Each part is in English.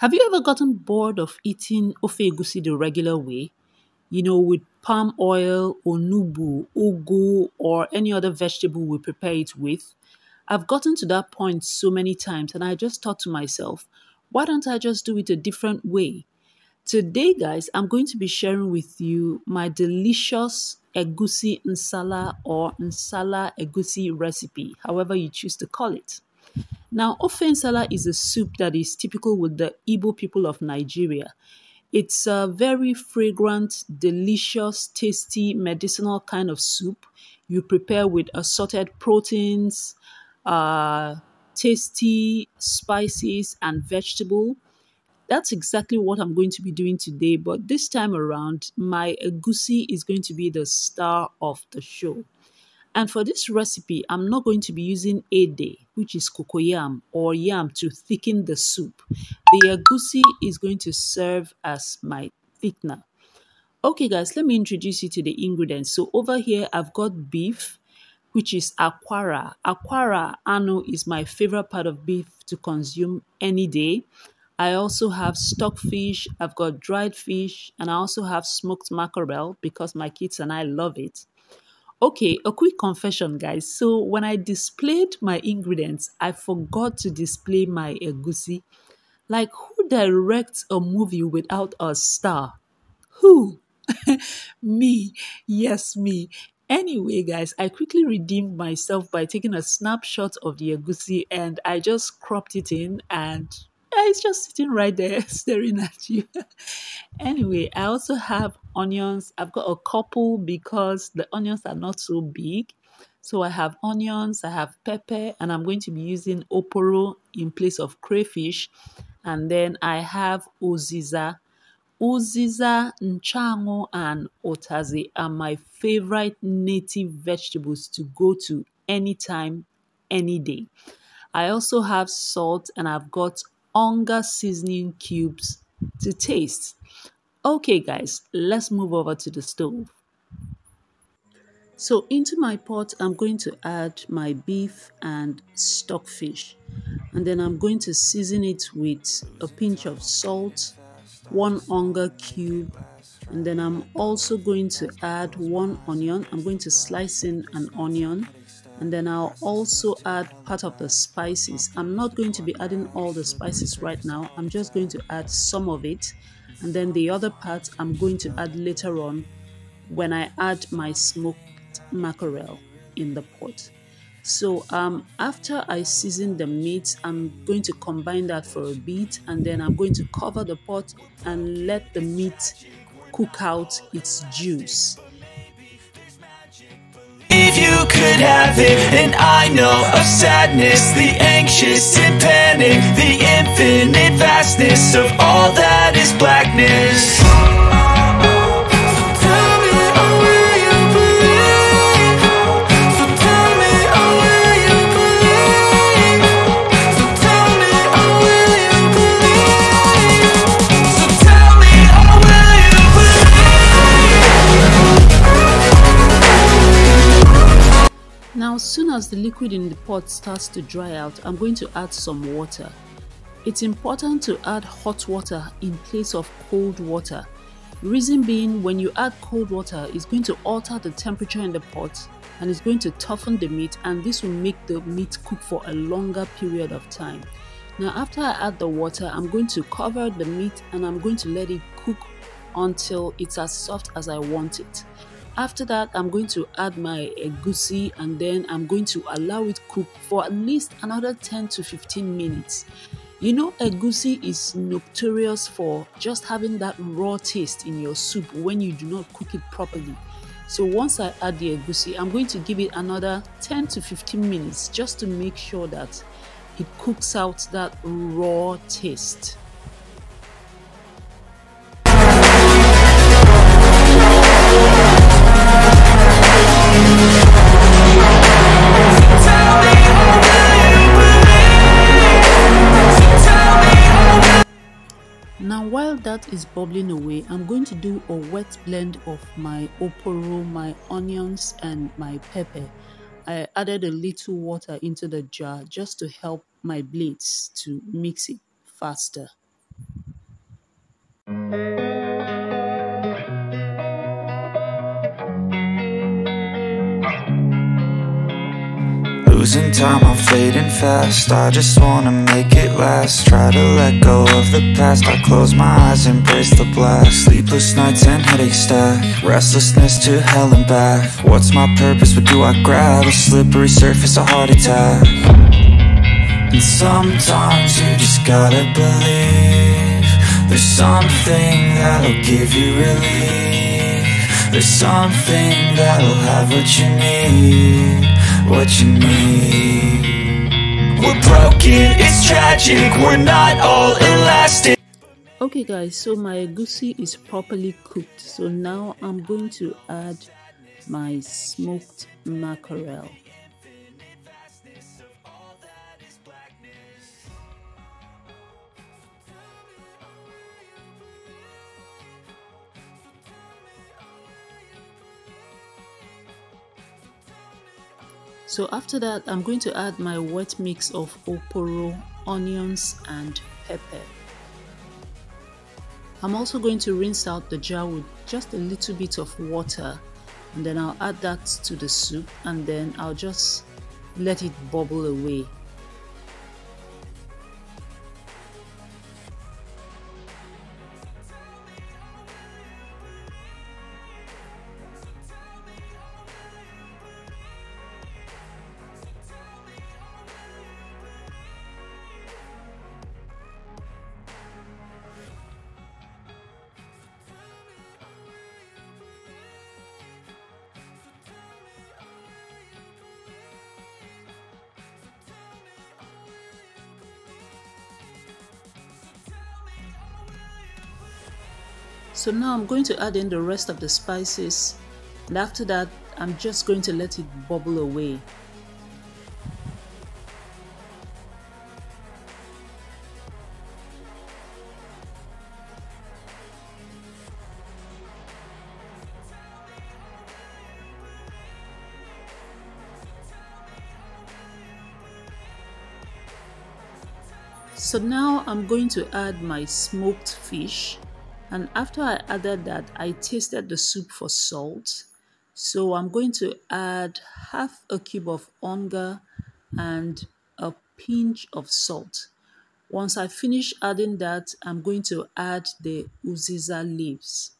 Have you ever gotten bored of eating ofe egusi the regular way? With palm oil, onubu, ugu, or any other vegetable we prepare it with? I've gotten to that point so many times and I just thought to myself, why don't I just do it a different way? Today, guys, I'm going to be sharing with you my delicious egusi nsala or nsala-egusi recipe, however you choose to call it. Now, ofe nsala is a soup that is typical with the Igbo people of Nigeria. It's a very fragrant, delicious, tasty, medicinal kind of soup you prepare with assorted proteins, uh, tasty spices, and vegetable. That's exactly what I'm going to be doing today, but this time around, my egusi is going to be the star of the show. And for this recipe, I'm not going to be using ede, which is cocoyam or yam to thicken the soup. The egusi is going to serve as my thickener. Okay, guys, let me introduce you to the ingredients. So over here, I've got beef, which is aquara. Aquara, ano, is my favorite part of beef to consume any day. I also have stockfish, I've got dried fish, and I also have smoked mackerel because my kids and I love it. Okay, a quick confession, guys. So when I displayed my ingredients, I forgot to display my egusi. Like, who directs a movie without a star? Who? Me. Yes, me. Anyway, guys, I quickly redeemed myself by taking a snapshot of the egusi and I just cropped it in and it's just sitting right there staring at you. Anyway, I also have onions. I've got a couple because the onions are not so big. So I have onions, I have pepper, and I'm going to be using oporo in place of crayfish. And then I have uziza. Uziza, nchawu, and utazi are my favorite native vegetables to go to anytime, any day. I also have salt and I've got onga seasoning cubes to taste. Okay, guys, let's move over to the stove. So into my pot, I'm going to add my beef and stockfish. And then I'm going to season it with a pinch of salt, one onga cube, and then I'm also going to add one onion. I'm going to slice in an onion, and then I'll also add part of the spices. I'm not going to be adding all the spices right now. I'm just going to add some of it, and then the other part I'm going to add later on when I add my smoked mackerel in the pot. So after I season the meat, I'm going to combine that for a bit, and then I'm going to cover the pot and let the meat cook out its juice. If you could have it, and I know of sadness, the anxious and panic, the infinite vastness of all that is blackness. Now, as soon as the liquid in the pot starts to dry out, I'm going to add some water. It's important to add hot water in place of cold water. Reason being, when you add cold water, it's going to alter the temperature in the pot and it's going to toughen the meat, and this will make the meat cook for a longer period of time. Now, after I add the water, I'm going to cover the meat and I'm going to let it cook until it's as soft as I want it. After that, I'm going to add my egusi and then I'm going to allow it cook for at least another 10 to 15 minutes. Egusi is notorious for just having that raw taste in your soup when you do not cook it properly. So once I add the egusi, I'm going to give it another 10 to 15 minutes just to make sure that it cooks out that raw taste. Now, while that is bubbling away, I'm going to do a wet blend of my oporo, my onions, and my pepper. I added a little water into the jar just to help my blades to mix it faster. Losing time, I'm fading fast. I just wanna make it last. Try to let go of the past. I close my eyes, embrace the blast. Sleepless nights and headaches stack. Restlessness to hell and back. What's my purpose? What do I grab? A slippery surface, a heart attack. And sometimes you just gotta believe there's something that'll give you relief. There's something that'll have what you need. What you need. We're broken, it's tragic, we're not all elastic. Okay guys, so my egusi is properly cooked, so now I'm going to add my smoked mackerel. So after that, I'm going to add my wet mix of oporo, onions and pepper. I'm also going to rinse out the jar with just a little bit of water, and then I'll add that to the soup, and then I'll just let it bubble away. So now I'm going to add in the rest of the spices, and after that I'm just going to let it bubble away. So now I'm going to add my smoked fish. And after I added that, I tasted the soup for salt. So I'm going to add half a cube of onga and a pinch of salt. Once I finish adding that, I'm going to add the uziza leaves.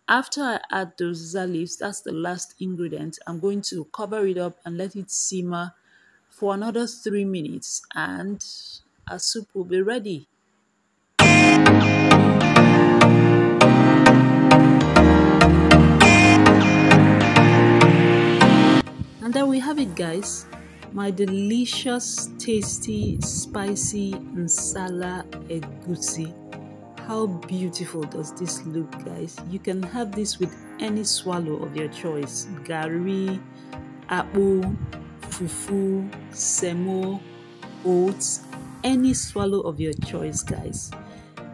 After I add the uziza leaves, that's the last ingredient, I'm going to cover it up and let it simmer for another 3 minutes, and our soup will be ready. And there we have it guys, my delicious, tasty, spicy Nsala-egusi. How beautiful does this look guys? You can have this with any swallow of your choice. Gari, akpu, fufu, semo, oats, any swallow of your choice guys.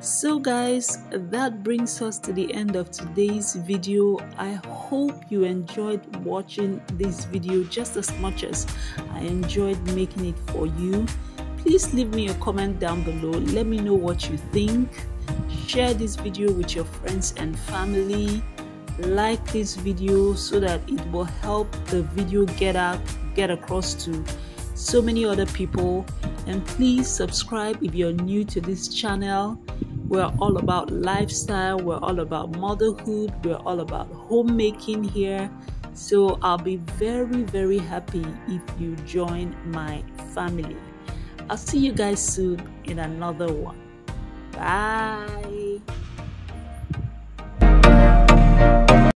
So guys, that brings us to the end of today's video. I hope you enjoyed watching this video just as much as I enjoyed making it for you. Please leave me a comment down below. Let me know what you think. Share this video with your friends and family. Like this video so that it will help the video get across to so many other people. And please subscribe if you're new to this channel. We're all about lifestyle, we're all about motherhood, we're all about homemaking here. So I'll be very, very happy if you join my family. I'll see you guys soon in another one. Bye.